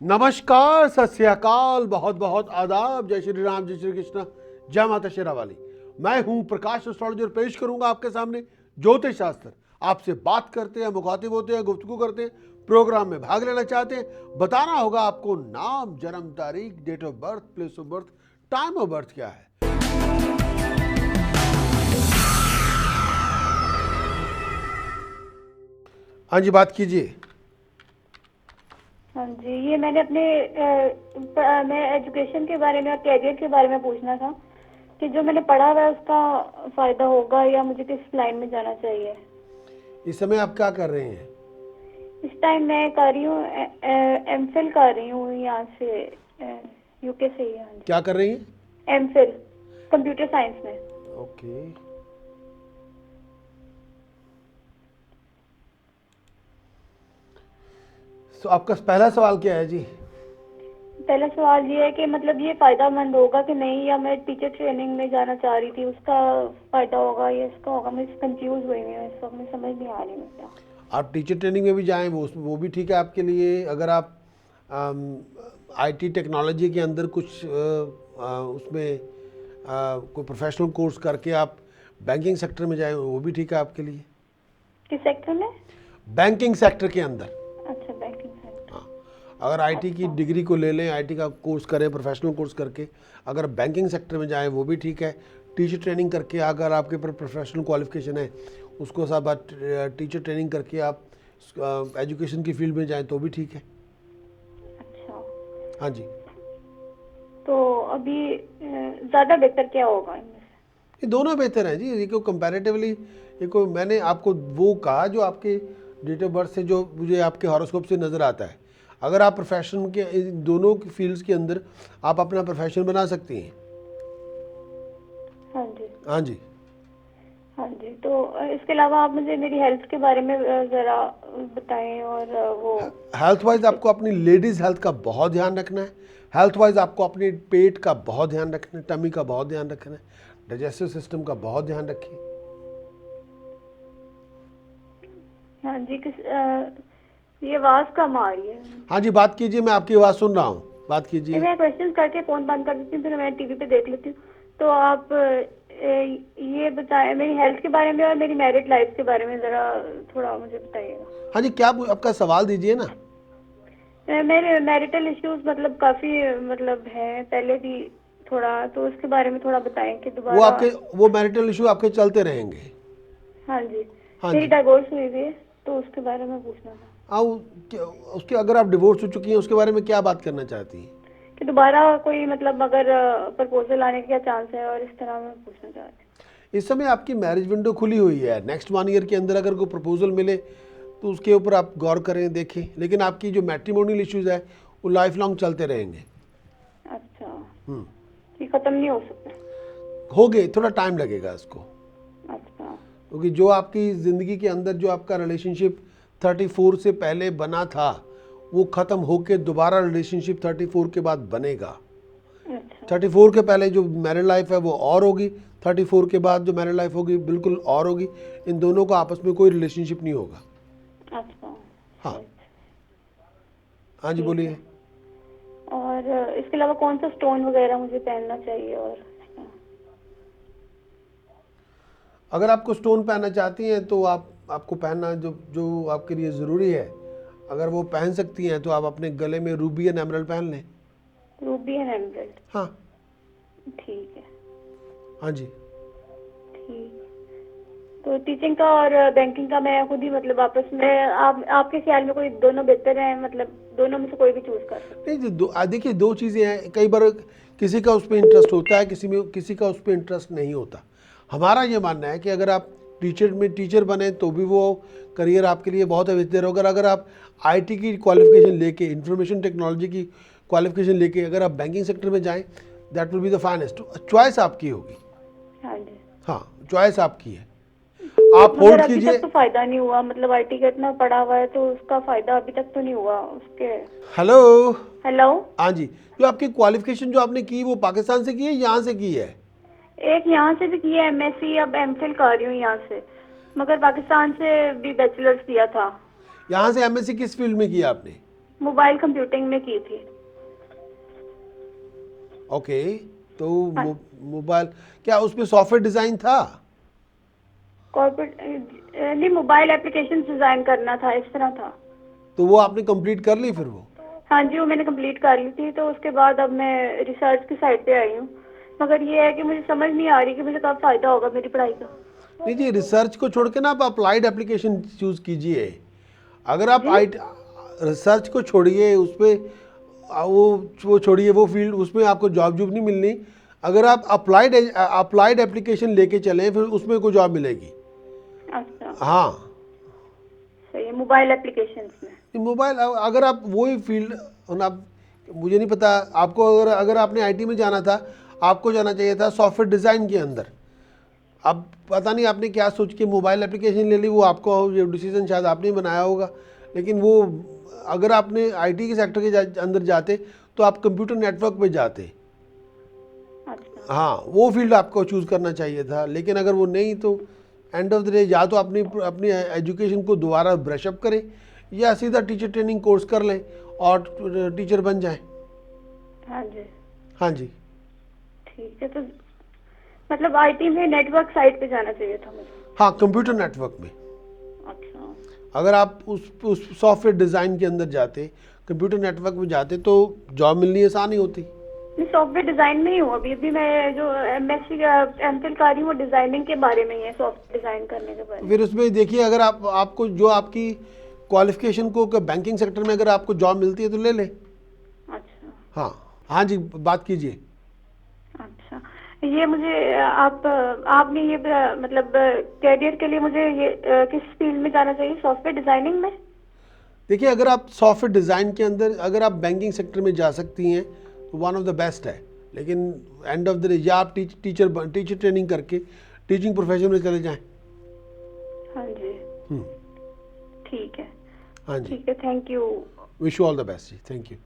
नमस्कार, सत श्री अकाल, बहुत बहुत आदाब, जय श्री राम, जय श्री कृष्ण, जय माता शेरावाली। मैं हूं प्रकाश एस्ट्रोलॉजर, पेश करूंगा आपके सामने ज्योतिष शास्त्र। आपसे बात करते हैं, मुखातिब होते हैं, गुफ्तगू करते हैं, प्रोग्राम में भाग लेना चाहते हैं, बताना होगा आपको नाम, जन्म तारीख, date of birth, place of birth, time of birth क्या है। हाँ जी, बात कीजिए। हाँ जी, ये मैंने अपने मैं एजुकेशन के बारे में और कैरियर के बारे में पूछना था कि जो मैंने पढ़ा हुआ है उसका फायदा होगा या मुझे किस लाइन में जाना चाहिए। इस समय आप क्या कर रहे हैं? इस टाइम मैं कर रही हूँ एमफिल कर रही हूँ यहाँ से, यूके से ही। हाँ जी, क्या कर रही हैं? एमफिल कंप्यूटर साइंस में। ओके, तो आपका पहला सवाल क्या है जी? पहला सवाल ये है कि मतलब ये फायदामंद होगा कि नहीं, या मैं टीचर ट्रेनिंग में जाना चाह रही थी, उसका फायदा होगा या इसका होगा। मैं कंफ्यूज हुई हूँ इस वक्त, मैं समझ नहीं आ रही हूँ क्या। आप टीचर ट्रेनिंग में भी जाएं, वो भी ठीक है आपके लिए। अगर आप आईटी टेक्नोलॉजी के अंदर कुछ उसमें कोई प्रोफेशनल कोर्स करके आप बैंकिंग सेक्टर में जाएं, वो भी ठीक है आपके लिए। किस सेक्टर में? बैंकिंग सेक्टर के अंदर। अच्छा, बैंकिंग सेक्टर। हाँ, अगर आईटी की डिग्री को ले लें, आईटी का कोर्स करें, प्रोफेशनल कोर्स करके अगर बैंकिंग सेक्टर में जाएं, वो भी ठीक है। टीचर ट्रेनिंग करके अगर आपके पर प्रोफेशनल क्वालिफिकेशन है, उसको सब टीचर ट्रेनिंग करके आप एजुकेशन की फील्ड में जाएं, तो भी ठीक है। अच्छा, हाँ जी, तो अभी ज्यादा बेहतर क्या होगा इनमें से? ये दोनों बेहतर हैं जी। ये को कंपैरेटिवली, ये को मैंने आपको वो कहा जो आपके डेट ऑफ बर्थ से, जो मुझे आपके हॉरोस्कोप से नज़र आता है। अगर आप प्रोफेशन के इन दोनों की फील्ड्स के अंदर आप अपना प्रोफेशन बना सकती हैं। हाँ जी, हाँ जी, हाँ जी। तो इसके अलावा आप मुझे मेरी हेल्थ के बारे में जरा बताएं। और वो हेल्थ वाइज आपको अपनी लेडीज़ हेल्थ का बहुत ध्यान रखना है। हेल्थ वाइज आपको अपने पेट का बहुत ध्यान रखना है, टमी का बहुत ध्यान रखना है, डाइजेस्टिव सिस्टम का बहुत ध्यान रखिए। हाँ जी, ये आवाज कम आ रही है। हाँ जी, बात कीजिए, मैं आपकी आवाज़ सुन रहा हूँ, बात कीजिए। मैं क्वेश्चन करके फोन बंद कर देती हूँ, फिर मैं टीवी पे देख लेती हूँ। तो आप ये बताएं मेरी हेल्थ के बारे में और मेरी मैरिड लाइफ के बारे में जरा थोड़ा मुझे बताइएगा। हाँ जी, क्या आपका सवाल दीजिए ना। मेरे मैरिटल इश्यूज मतलब काफी मतलब है पहले भी थोड़ा, तो उसके बारे में थोड़ा बताएं कि दोबारा। वो मैरिटल इशू आपके चलते रहेंगे। हाँ जी, हाँ मेरी जी, डाइवोर्स हुई हुई है, तो उसके बारे में पूछना था उसके अगर आप डिवोर्स हो चुकी हैं, उसके बारे में क्या बात करना चाहती हैं? कि दोबारा कोई मतलब अगर प्रपोजल आने के क्या चांस है, और इस तरह मैं पूछना चाहती हूँ। इस समय आपकी मैरिज विंडो खुली हुई है। नेक्स्ट 1 ईयर के अंदर अगर कोई प्रपोजल मिले तो उसके ऊपर आप गौर करें, देखें। लेकिन आपकी जो मैट्रिमोनियल इश्यूज है वो लाइफ लॉन्ग चलते रहेंगे। अच्छा, ये खत्म नहीं हो सकता? हो गए, थोड़ा टाइम लगेगा इसको, अच्छा, क्योंकि जो आपकी ज़िंदगी के अंदर जो आपका रिलेशनशिप 34 से पहले बना था, वो ख़त्म होके दोबारा रिलेशनशिप 34 के बाद बनेगा। अच्छा, 34 के पहले जो मैरिड लाइफ है वो और होगी, 34 के बाद जो मैरिड लाइफ होगी बिल्कुल और होगी। इन दोनों का आपस में कोई रिलेशनशिप नहीं होगा। अच्छा। हाँ, ठीक हाँ जी, ठीक बोलिए। है। और इसके अलावा कौन सा स्टोन वगैरह मुझे पहनना चाहिए? और अगर आपको स्टोन पहनना चाहती हैं तो आपको पहनना जो जो आपके लिए ज़रूरी है, अगर वो पहन सकती हैं तो आप अपने गले में रूबी एंड एमराल्ड पहन लें। Ruby and emerald? हाँ, ठीक है, हाँ जी। ठीक। तो टीचिंग का और बैंकिंग का मैं खुद ही मतलब आपस में आपके ख्याल में कोई दोनों बेहतर है? मतलब दोनों में से कोई भी चूज कर सकते? नहीं, देखिए, दो चीज़ें हैं। कई बार किसी का उस पर इंटरेस्ट होता है, किसी का उस पर इंटरेस्ट नहीं होता। हमारा ये मानना है कि अगर आप टीचर बने तो भी वो करियर आपके लिए बहुत बेहतर होगा। अगर आप आईटी की क्वालिफिकेशन लेके, इंफॉर्मेशन टेक्नोलॉजी की क्वालिफिकेशन लेके अगर आप बैंकिंग सेक्टर में जाएं, that will be the finest. Choice आपकी होगी। हाँ जी। हाँ, चॉइस आपकी है, आप मगर होल्ड अभी कीजिए। तक तो फायदा नहीं हुआ, मतलब आईटी का इतना पढ़ा हुआ है तो उसका फायदा अभी तक तो नहीं हुआ उसके। हेलो। हेलो। हाँ जी, जो आपकी क्वालिफिकेशन जो आपने की वो पाकिस्तान से की है, यहाँ से की है? एक यहाँ से भी किया एमएससी, अब एमफिल कर रही हूँ यहाँ से, मगर पाकिस्तान से भी बैचलर्स किया था। यहाँ से एमएससी किस फील्ड में किया आपने? मोबाइल कंप्यूटिंग में की थी। ओके, तो मोबाइल, क्या उसमें सॉफ्टवेयर डिज़ाइन था? कॉर्पोरेट नहीं, मोबाइल एप्लीकेशन डिजाइन करना था, इस तरह था। तो वो आपने कंप्लीट कर ली फिर वो? हाँ जी, वो मैंने कंप्लीट कर ली थी। तो उसके बाद अब मैं रिसर्च की साइड पे आई हूँ, मगर ये है कि मुझे समझ नहीं आ रही कि मुझे कब फायदा होगा मेरी पढ़ाई का। नहीं जी, रिसर्च को छोड़ के ना आप अप्लाइड एप्लीकेशन चूज़ कीजिए। अगर आप जी। आई रिसर्च को छोड़िए, उस पर वो छोड़िए, वो फील्ड उसमें आपको जॉब नहीं मिलनी। अगर आप अप्लाइड एप्लीकेशन लेके चलें फिर उसमें कोई जॉब मिलेगी। अच्छा, हाँ, सही है। मोबाइल एप्लीकेशन में। मोबाइल, अगर आप वही फील्ड, आप, मुझे नहीं पता आपको, अगर आपने आईटी में जाना था, आपको जाना चाहिए था सॉफ्टवेयर डिज़ाइन के अंदर। अब पता नहीं आपने क्या सोच के मोबाइल एप्लीकेशन ले ली, वो आपको ये डिसीजन शायद आपने ही बनाया होगा। लेकिन वो, अगर आपने आईटी के सेक्टर के अंदर जाते तो आप कंप्यूटर नेटवर्क पे जाते। अच्छा। हाँ, वो फील्ड आपको चूज़ करना चाहिए था। लेकिन अगर वो नहीं, तो एंड ऑफ द डे या तो अपनी अपनी एजुकेशन को दोबारा ब्रशअप करें, या सीधा टीचर ट्रेनिंग कोर्स कर लें और टीचर बन जाएं। हाँ जी, हाँ जी। ठीक है। तो मतलब आईटी में नेटवर्क साइड पे जाना चाहिए था मुझे। हाँ, कंप्यूटर नेटवर्क में। अच्छा। अगर आप उस सॉफ्टवेयर डिज़ाइन के अंदर जाते, कंप्यूटर नेटवर्क में जाते, तो जॉब मिलनी आसान ही होती। नहीं, सॉफ्टवेयर डिजाइन में ही हूँ अभी। अभी मैं जो एमएससी एमफिल कर रही हूँ वो डिजाइनिंग के बारे में ही है, सॉफ्टवेयर डिजाइन करने के बारे में। फिर उसमें देखिए, अगर आपको जो आपकी क्वालिफिकेशन को बैंकिंग सेक्टर में अगर आपको जॉब मिलती है तो ले लें। अच्छा। हाँ, हाँ जी, बात कीजिए। अच्छा, ये मुझे आपने ये मतलब कैरियर के लिए मुझे ये किस फील्ड में जाना चाहिए, सॉफ्टवेयर डिजाइनिंग में? देखिए, अगर आप सॉफ्टवेयर डिज़ाइन के अंदर, अगर आप बैंकिंग सेक्टर में जा सकती हैं तो वन ऑफ द बेस्ट है। लेकिन एंड ऑफ द डे या आप टीचर ट्रेनिंग करके टीचिंग प्रोफेशन में चले जाएं। हाँ जी, हम्म, ठीक है। हाँ जी, ठीक है, thank you. Wish you all the best जी, थैंक यू।